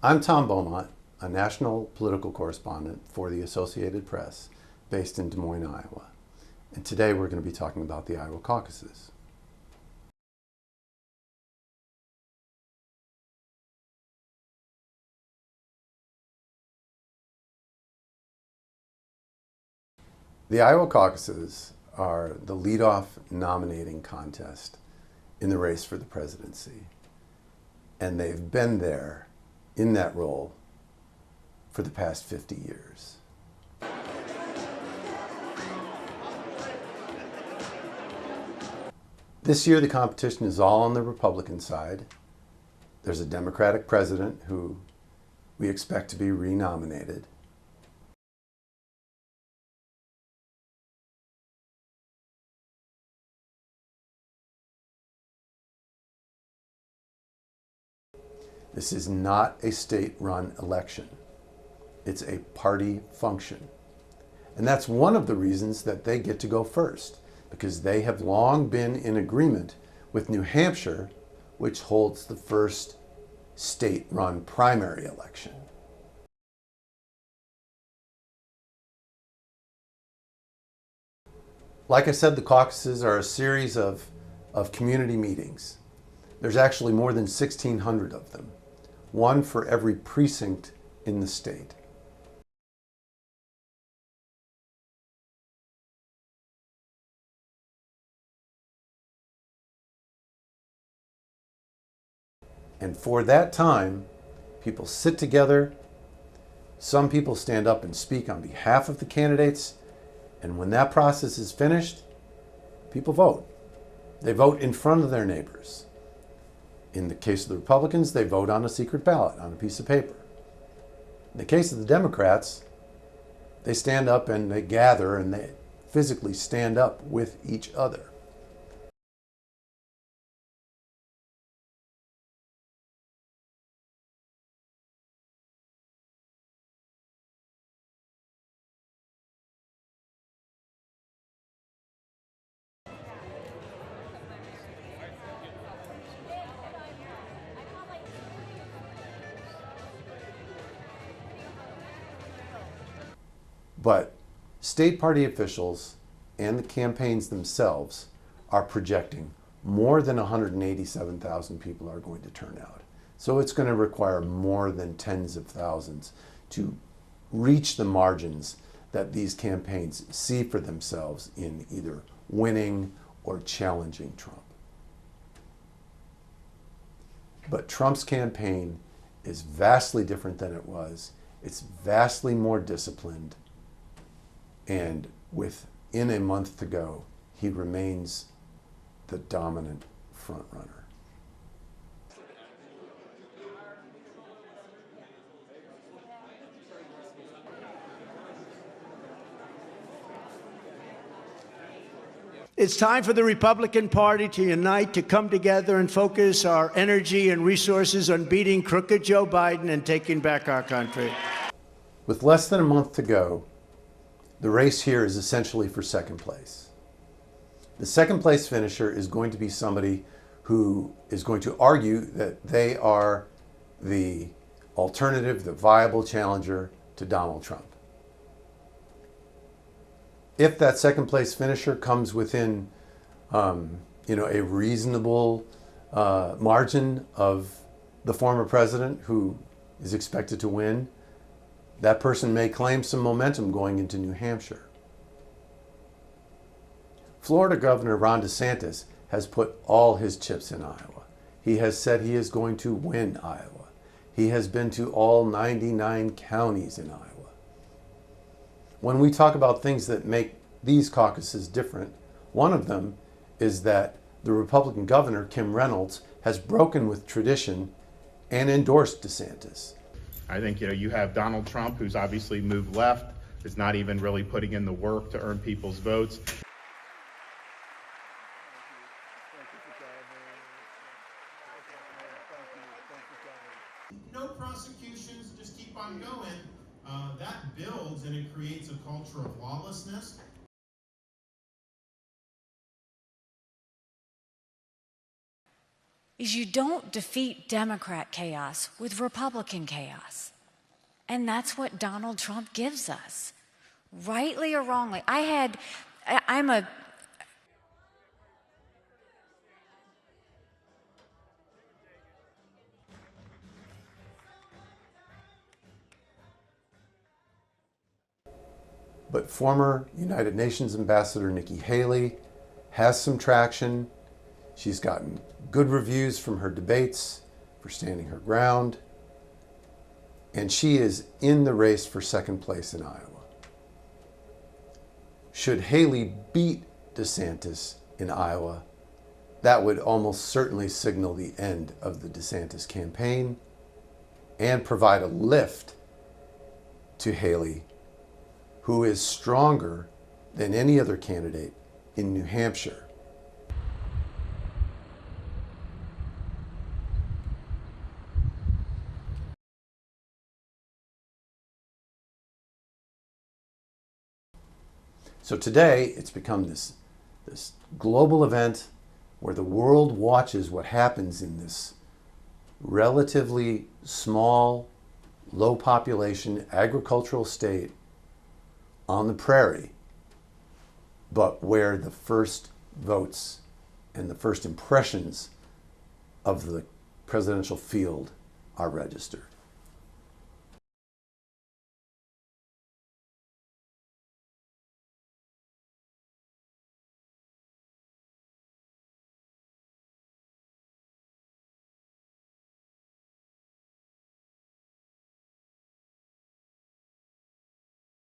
I'm Tom Beaumont, a national political correspondent for the Associated Press based in Des Moines, Iowa. And today we're going to be talking about the Iowa caucuses. The Iowa caucuses are the leadoff nominating contest in the race for the presidency. And they've been there in that role for the past 50 years. This year the competition is all on the Republican side. There's a Democratic president who we expect to be renominated. This is not a state-run election. It's a party function. And that's one of the reasons that they get to go first, because they have long been in agreement with New Hampshire, which holds the first state-run primary election. Like I said, the caucuses are a series of community meetings. There's actually more than 1,600 of them, one for every precinct in the state. And for that time, people sit together. Some people stand up and speak on behalf of the candidates. And when that process is finished, people vote. They vote in front of their neighbors. In the case of the Republicans, they vote on a secret ballot, on a piece of paper. In the case of the Democrats, they stand up and they gather and they physically stand up with each other. But state party officials and the campaigns themselves are projecting more than 187,000 people are going to turn out. So it's going to require more than tens of thousands to reach the margins that these campaigns see for themselves in either winning or challenging Trump. But Trump's campaign is vastly different than it was. It's vastly more disciplined. And within a month to go, he remains the dominant frontrunner. It's time for the Republican Party to unite, to come together and focus our energy and resources on beating crooked Joe Biden and taking back our country. With less than a month to go, the race here is essentially for second place. The second place finisher is going to be somebody who is going to argue that they are the alternative, the viable challenger to Donald Trump. If that second place finisher comes within a reasonable margin of the former president who is expected to win, that person may claim some momentum going into New Hampshire. Florida Governor Ron DeSantis has put all his chips in Iowa. He has said he is going to win Iowa. He has been to all 99 counties in Iowa. When we talk about things that make these caucuses different, one of them is that the Republican governor, Kim Reynolds, has broken with tradition and endorsed DeSantis. I think, you have Donald Trump, who's obviously moved left, is not even really putting in the work to earn people's votes. No prosecutions, just keep on going. That builds and it creates a culture of lawlessness. is you don't defeat Democrat chaos with Republican chaos. And that's what Donald Trump gives us, rightly or wrongly. But former United Nations Ambassador Nikki Haley has some traction. She's gotten good reviews from her debates for standing her ground. And she is in the race for second place in Iowa. Should Haley beat DeSantis in Iowa, that would almost certainly signal the end of the DeSantis campaign and provide a lift to Haley, who is stronger than any other candidate in New Hampshire. So today, it's become this global event where the world watches what happens in this relatively small, low population agricultural state on the prairie, but where the first votes and the first impressions of the presidential field are registered.